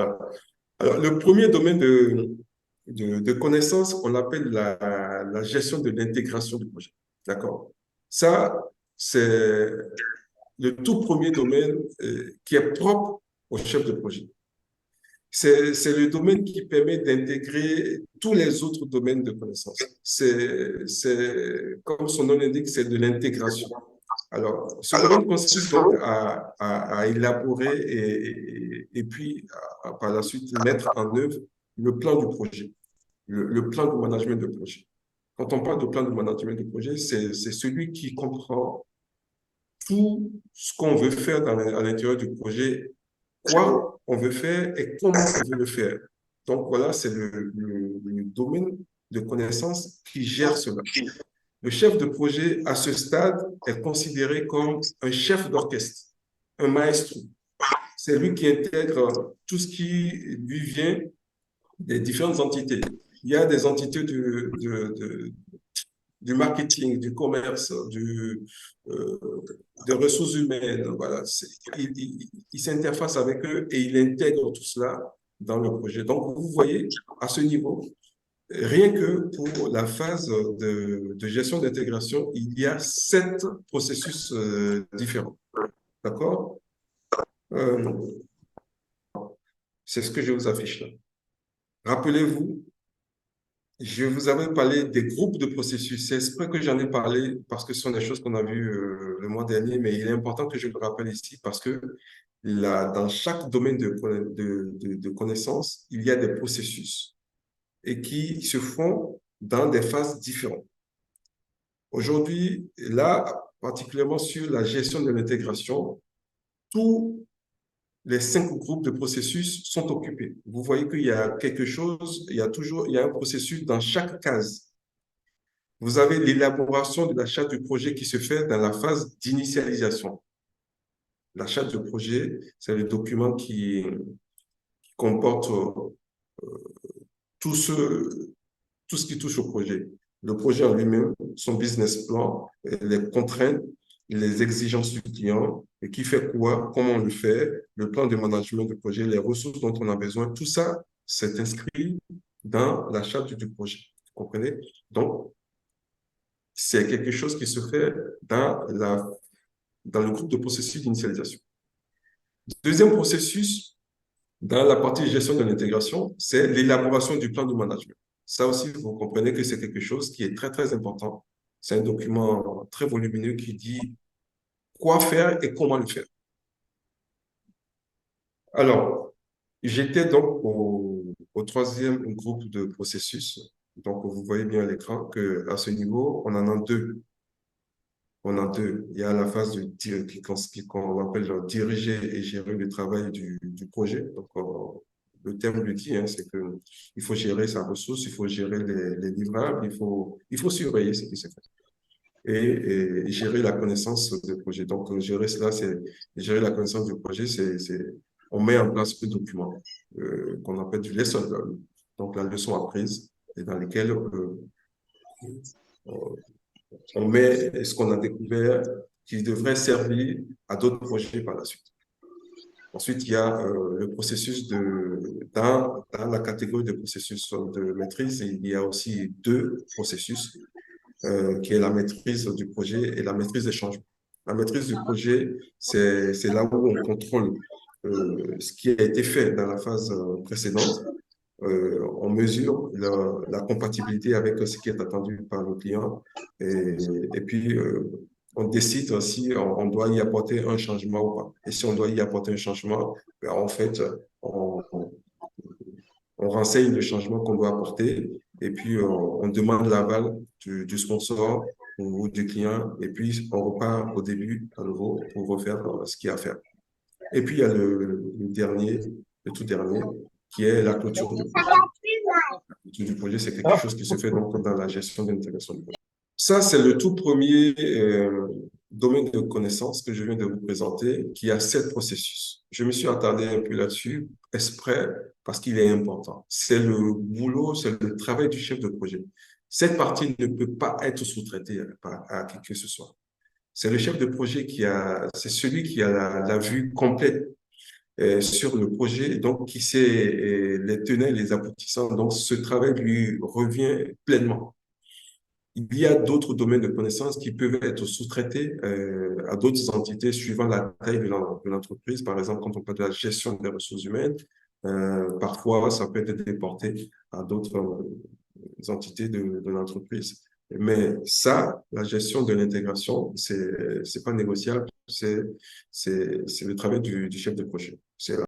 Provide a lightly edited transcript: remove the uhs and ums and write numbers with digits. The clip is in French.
Alors, le premier domaine de connaissance, on l'appelle la gestion de l'intégration du projet. D'accord? Ça, c'est le tout premier domaine qui est propre au chef de projet. C'est le domaine qui permet d'intégrer tous les autres domaines de connaissance. Comme son nom l'indique, c'est de l'intégration. Alors, ce domaine consiste donc à élaborer et puis par la suite mettre en œuvre le plan du projet, le plan de management de projet. Quand on parle de plan de management de projet, c'est celui qui comprend tout ce qu'on veut faire à l'intérieur du projet, quoi on veut faire et comment on veut le faire. Donc voilà, c'est le domaine de connaissance qui gère cela. Le chef de projet, à ce stade, est considéré comme un chef d'orchestre, un maestro. C'est lui qui intègre tout ce qui lui vient des différentes entités. Il y a des entités du marketing, du commerce, euh, des ressources humaines. Voilà. Il s'interface avec eux et il intègre tout cela dans le projet. Donc, vous voyez, à ce niveau, rien que pour la phase de gestion d'intégration, il y a 7 processus différents. D'accord? Euh, c'est ce que je vous affiche là. Rappelez-vous, je vous avais parlé des groupes de processus. C'est exprès que j'en ai parlé parce que ce sont des choses qu'on a vues le mois dernier, mais il est important que je le rappelle ici parce que dans chaque domaine de connaissance, il y a des processus et qui se font dans des phases différentes. Aujourd'hui, là, particulièrement sur la gestion de l'intégration, tous les 5 groupes de processus sont occupés. Vous voyez qu'il y a quelque chose, il y a un processus dans chaque case. Vous avez l'élaboration de la charte du projet qui se fait dans la phase d'initialisation. La charte du projet, c'est le document qui comporte tout ce, tout ce qui touche au projet. Le projet en lui-même, son business plan, les contraintes, les exigences du client, et qui fait quoi, comment on le fait, le plan de management du projet, les ressources dont on a besoin, tout ça, c'est inscrit dans la charte du projet. Vous comprenez? Donc, c'est quelque chose qui se fait dans le groupe de processus d'initialisation. Deuxième processus, dans la partie gestion de l'intégration, c'est l'élaboration du plan de management. Ça aussi, vous comprenez que c'est quelque chose qui est très, très important. C'est un document très volumineux qui dit quoi faire et comment le faire. Alors, j'étais donc au troisième groupe de processus. Donc, vous voyez bien à l'écran qu'à ce niveau, on en a deux. On a deux. Il y a la phase qu'on appelle diriger et gérer le travail du projet. Donc, le terme le dit, hein, c'est qu'il faut gérer sa ressource, il faut gérer les livrables, il faut surveiller ce qui se fait. Et gérer la connaissance du projet. Donc, gérer cela, c'est gérer la connaissance du projet, on met en place un document qu'on appelle du lesson learn. Donc, la leçon apprise, et dans lequel on met ce qu'on a découvert qui devrait servir à d'autres projets par la suite. Ensuite, il y a le processus dans la catégorie de processus de maîtrise, il y a aussi 2 processus qui est la maîtrise du projet et la maîtrise des changements. La maîtrise du projet, c'est là où on contrôle ce qui a été fait dans la phase précédente. On mesure la compatibilité avec ce qui est attendu par le client et puis on décide si on doit y apporter un changement ou pas. Et si on doit y apporter un changement, ben, en fait, on renseigne le changement qu'on doit apporter et puis on demande l'aval du sponsor ou du client et puis on repart au début à nouveau pour refaire ce qu'il y a à faire. Et puis il y a le tout dernier, qui est la clôture du projet. La clôture du projet, c'est quelque chose qui se fait donc dans la gestion de l'intégration du projet. Ça, c'est le tout premier domaine de connaissance que je viens de vous présenter, qui a 7 processus. Je me suis attardé un peu là-dessus, exprès, parce qu'il est important. C'est le boulot, c'est le travail du chef de projet. Cette partie ne peut pas être sous-traitée à qui que ce soit. C'est le chef de projet c'est celui qui a la vue complète sur le projet, donc qui sait les tenants et les aboutissants. Donc, ce travail lui revient pleinement. Il y a d'autres domaines de connaissances qui peuvent être sous-traités à d'autres entités suivant la taille de l'entreprise. Par exemple, quand on parle de la gestion des ressources humaines, parfois ça peut être déporté à d'autres entités de l'entreprise. Mais ça, la gestion de l'intégration, c'est pas négociable, c'est le travail du chef de projet. C'est